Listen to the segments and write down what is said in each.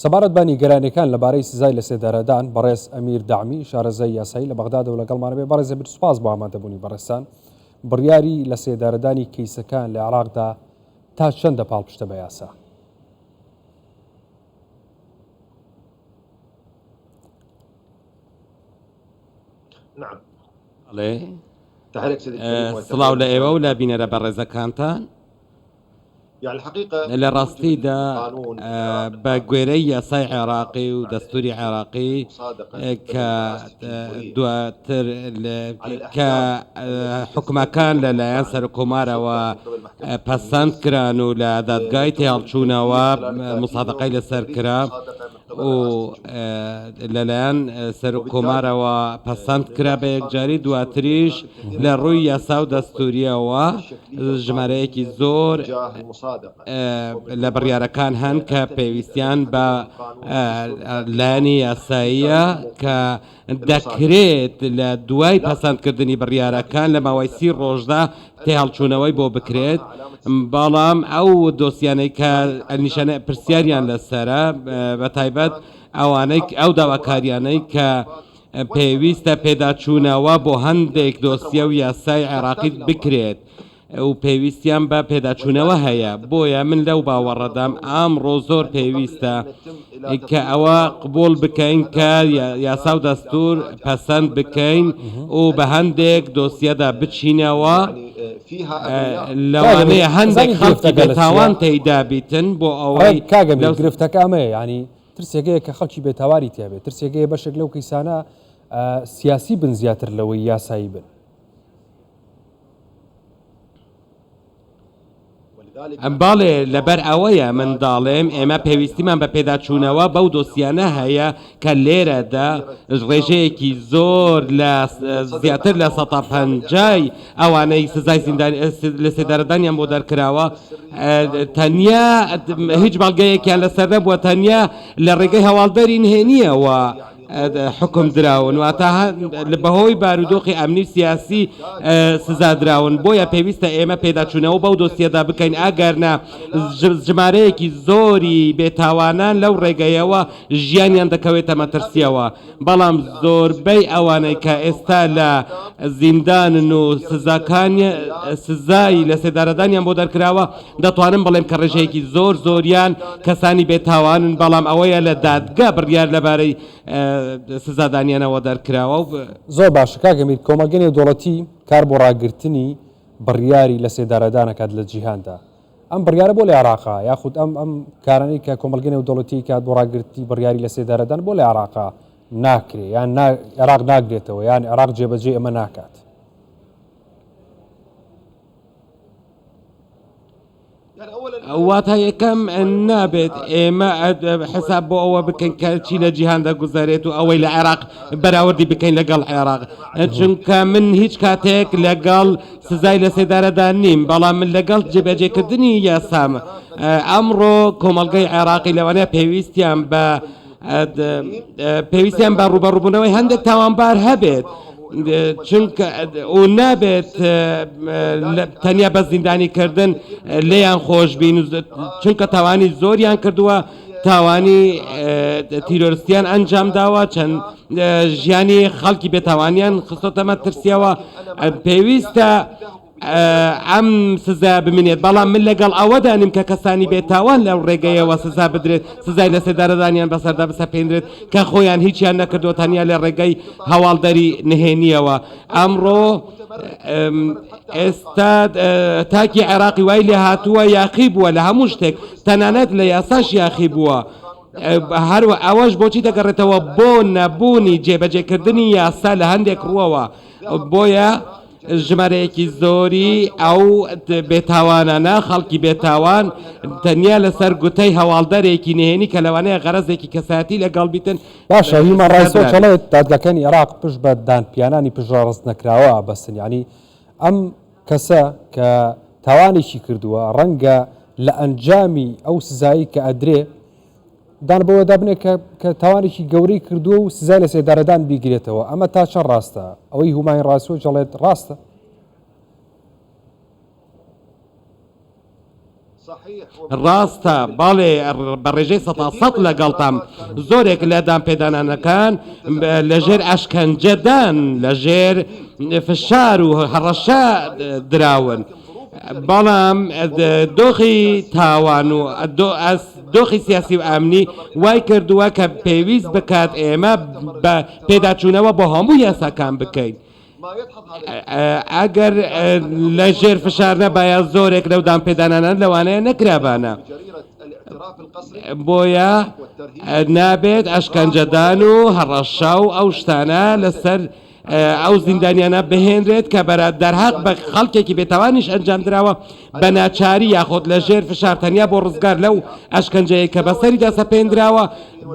سەبارەتبانی گەرانەکان لەبارەی سزای لە سێدارەدان بەڕێز ئەمیر داعمی شارەزای یاسایی لە بەغدادەوە لەگەڵمانە بێ. بەڕێز ئەمیر سوپاس بۆ ئامادەبوونی بەڕێستان. بڕیاری لە سێدارەدانی کەیسەکان لە عێراقدا تا چەندە پاڵپشتە بە یاسا؟ نعم. سڵاو لە ئێوە و لە بینەرە بەڕێزەکانتان. لە ڕاستیدا بە گوێرەی یاسای عێراقی و دەستوری عێراقی کە دواتر کە حکومەکان لەلایەن سەرکۆمارەوە پەسەند کران و لە دادگای تێهەڵچوونەوە مصادقەی لەسەر کرا و لەلایەن سەرکۆمارەوە پەسەند کرا بە یەکجاری، دواتریش لە ڕووی یاسا و دەستوریەوە ژمارەیەکی زۆر لە بڕیارەکان هەن کە پێویستیان بە لایەنی یاساییە کە دەکرێت لە دوای پەسەندکردنی بڕیارەکان لە ماوەی 30 ڕۆژدا تێهەڵچوونەوەی بۆ بکرێت. بەڵام ئەو دۆسیانەی کە نیشانە پرسیاریان لەسرە بە تایبەت ئەوانەی ئەو داواکاریانەی کە پێویستە پێداچوونەوە بۆ هەندێک دۆسیە و یاسای عێراقی بکرێت و پێویستیان بە پێداچوونەوە هەیە. بۆیە من لەو باوەڕەدام ئامڕۆ زۆر پێویستە کە ئەوە قبول بکەین کە یاسا و دەستور پەسەند بکەین و بە هەندێک دۆسیەدا بچینەوە لەوانەیە هەندێک خەڵکی بێتاوان تێیدا بیتن بۆ ئەوەی کاگەم گرفتەکەمەیە، ینی ترسێگەیە کە خەڵکی بێتاواری تیابێت، ترسێگەیە بەشێک لەو کەیسانە سیاسی بن زیاتر لەوەی یاسایی بن. باڵێ لەبەر ئەوەیە منداڵێم ئێمە پێویستیمان بە پێداچوونەوە بەو دۆسیانە هەیە کە لێرەدا ڕێژەیەکی زۆر زیاتر لە 150 ئەوانەی سزای لە سێدارەدانیان بۆ دەرکراوە تەنیا هیچ بەڵگەیەکیان لەسەر نەبووە، تەنیا لە ڕێگەی هەواڵدەری نهێنیەوە حکم دراون واتە بەهۆی بارودۆخی ئەمنی سیاسی سزادراون. بۆیە پێویستە ئێمە پێداچوونەوە بەو دۆسیەدا بکەین، ئەگەرنا ژمارەیەکی زۆری بێتاوانان لەو ڕێگەیەوە ژیانیان دەکەوێتە مەترسیەوە. بەڵام زۆربەی ئەوانەی کە ئێستا لە زیندانن و سزای لە سێدارەدانیان بۆ دەرکراوە دەتوانم بڵێم کە ڕێژەیەکی زۆر زۆریان کەسانی بێتاوانن، بەڵام ئەوەیە لە دادگا بڕیار لەبارەی سزادانیانەوە دەرکراوە. زۆر باشە کاگەمیر، کۆمەلگەی نێودەوڵەتی کار بۆ ڕاگررتنی بڕیاری لە سێدارەدانەکات لە جیهاندا، ئەم بڕیارە بۆ لە عێراقا یاخود ئەم کارانەی کە کۆمەلگەی نێودەوڵەتی کات بۆ ڕاگررتی بڕیاری لە سێدارەدان بۆ لە عێراقا ناکرێ یان عێراق ناگرێتەوە یان عێراق جێبەجێ ئەمە ناکات؟ واتە یەکەم نابێت ئێمە حساب بۆ ئەوە بکەین کە چی لە جیهاندا گوزارێت و ئەوەی لە عێراق بەراوردی بکەین لەگەڵ عێراق، چونکە من هیچ کاتێک لەگەڵ سزای لە سێدارەدان نیم، بەڵام من لەگەڵ جێبەجێکردنی یاسام. ئەمڕۆ کۆمەلگەی عێراقی لەوانەیە پێویستیان بە ڕوبەڕووبوونەوەی هەندێک تاوانبار هەبێت، چونکە و نابێت تەنیا بە زیندانیکردن لێیان خۆش بین، چونکە تاوانی زۆریان کردووە، تاوانی تیرۆریستیان ئەنجام داوە، چەند ژیانی خەڵکی بێتاوانیان خستۆتە مەترسیەوە. پێویستە ئەم سزا بمێنێت، بەڵام من لەگەڵ ئەوەدانیم کە کەسانی بێتاوان لەو ڕێگەیەوە سزا بدرێت، سزای لە سێدارەدانیان بەسەردا بسەپێنرێت کە خۆیان هیچیان نەکردو تەنیا لە ڕێگەی هەواڵدەری نهێنیەوە. ئەمڕۆ ئێستا تاکی عێراقی وای لێ هاتووە یاخی بووە لە هەموو شتێک، تەنانەت لە یاساش یاخی بووە. هەروە ئەوەش بۆچی دەگەڕێتەوە بۆ نەبوونی جێبەجێکردنی یاسا لە هەندێک ڕووەوە. بۆیە ژمارەیەکی زۆری ئەو بێتاوانانە خەڵکی بێتاوان تەنیا لەسەر گوتەی هەواڵدەرێکی نهێنی کە لەوانەیە غەرەزێکی کەساتی لەگەڵ بیتن. باشە هیما ڕایسۆچەڵێت دادگاکانی عێراق پشت بە دانپیانانی پژڕاست نەکراوە بەستن، ینی ئەم کەسە کە تاوانێکی کردووە ڕەنگە لە ئەنجامی ئەو سزایی کە ئەدرێ دان بەوە دابنێ کە تاوانێکی گەورەی کردووە و سزای لە سێدارەدان بیگرێتەوە. ئەمە تا چەند ڕاستە؟ ئەوەی هومای ڕایسۆچەڵێت ڕاستە؟ ڕاستە باڵێ بەڕێژەی 100% لەگەڵتام زۆرێک لە دامپێدانانەکان لەژێر ئەشکەنجەدان لەژێر فشار و هەڕەشە دراون بەڵام دۆخی تاوان و دۆخی سیاسی و ئامنی وای کردووە کە پێویست بکات ئێمە بە پێداچوونەوە بۆ هەموو یاساکان بکەین ئەگەر لە ژێر فشار نەبایە زۆرێک لەو دامپێدانانە لەوانەیە نەکرابانە بۆیە نابێت ئەشکەنجەدان و هەڕەشە و ئەو شتانە لەسەر ئەو زیندانیانە بهێنرێت کە بەرە دەرهات بە خەڵکێکی بێتاوانیش ئەنجام درراوە بە ناچاری یاخۆت لە ژێر فشار تەنیا بۆ ڕزگار لەو ئەشکەنجەیە کە بەسەریدا سەپێنراوە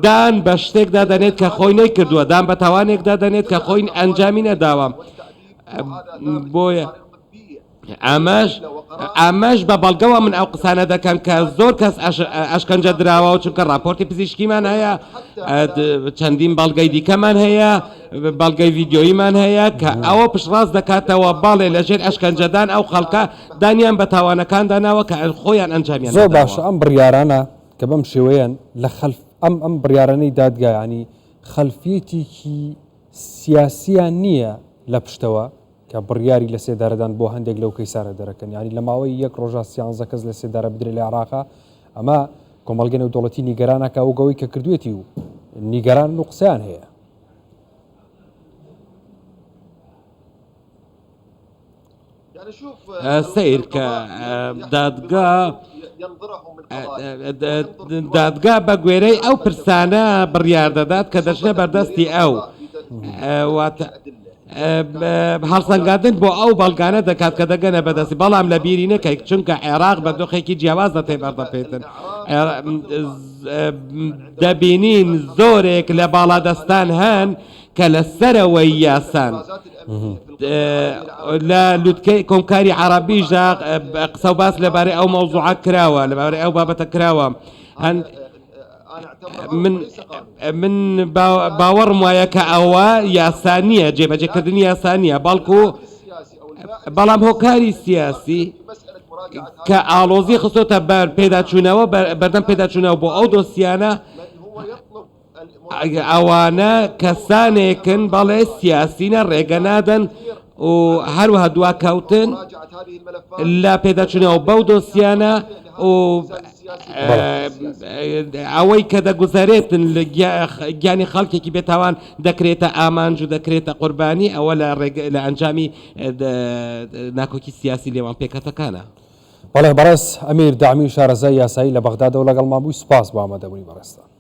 دان بە شتێکدا دەنێت کە خۆی نەیکردووە دان بە تاوانێکدا دەنێت کە خۆی ئەنجامی نەداوە بۆیە ئەمەش بە بەڵگەوە من ئەو قسانە دەکەم کە زۆر کەس ئەشکەنجە دراوە و چونکە راپۆرتی پزیشکیمان هەیە چەندین بەڵگەی دیکەمان هەیە بەڵگەی ڤیدیۆیمان هەیە کە ئەوە پشتڕاست دەکاتەوە باڵێ لەژێر ئەشکەنجەدان ئەو خەڵکە دانیان بە تاوانەکان داناوە کە خۆیان ئەنجامیان زۆر باشە ئەم بڕیارانە کە بەم شێوەیەن لە ئەم بڕیارانەی دادگایانی خەلفیەتێکی سیاسیان نییە لە پشتەوە کە بڕیاری لە سێدارەدان بۆ هەندێک لەو کەیسارە دەرەکەن ینی لە ماوەی یەک ڕۆژە 13 کەس لە سێدارە بدرێت لە عێراقا ئەمە کۆمەڵگە نێودەوڵەتی نیگەرانەکە ئەو گەوەی کە کردوێتی و نیگەران و قسەیان هەیە سیر کە دادگا بە گوێرەی ئەو پرسانە بڕیار دەدات کە دەچنە بەردەستی ئەو هەڵسەنگاندن بۆ ئەو بەڵگانە دەکات کە دەگەنە بەدەستی بەڵام لە بیری نەکەیت چونکە عێراق بە دۆخێکی جیاواز دەتێ بەردەپێتن دەبینین زۆرێک لە باڵادەستان هەن کە لە سەرەوەی یاسان لە لوتکەی کۆمکاری عەرەبیژە قسە و باس لەبارەی ئەو مەوزوعە کراوە لەبارەی ئەو بابەتە کراوە من باوەڕم وایە کە ئەوە یاسانیە جێبەجێکردنی یاسانیە بەڵام هۆکاری سیاسی کە ئاڵۆزی خستۆتە بەر پێداچوونەوە بەردەم پێداچوونەوە بۆ ئەو دۆسیانە ئەوانە کەسانێکن بەڵێ سیاسینە ڕێگە نادەن و هەروەها دواکەوتن لە پێداچوونەوە بەو دۆسیانە و ئەوەی کە دەگوزارێتن گیانی خەڵکێکی بێتاوان دەکرێتە ئامانج و دەکرێتە قوربانی ئەوە لە ئەنجامی ناکۆکی سیاسی لێوان پێکەتەکانە. بەڵێ بەڕێز ئەمیر دامی شارەزای یاسایی لە بەغدادەوە لەگەڵ مابووی سوپاس بۆ ئامادەبوونی بەڕێستە.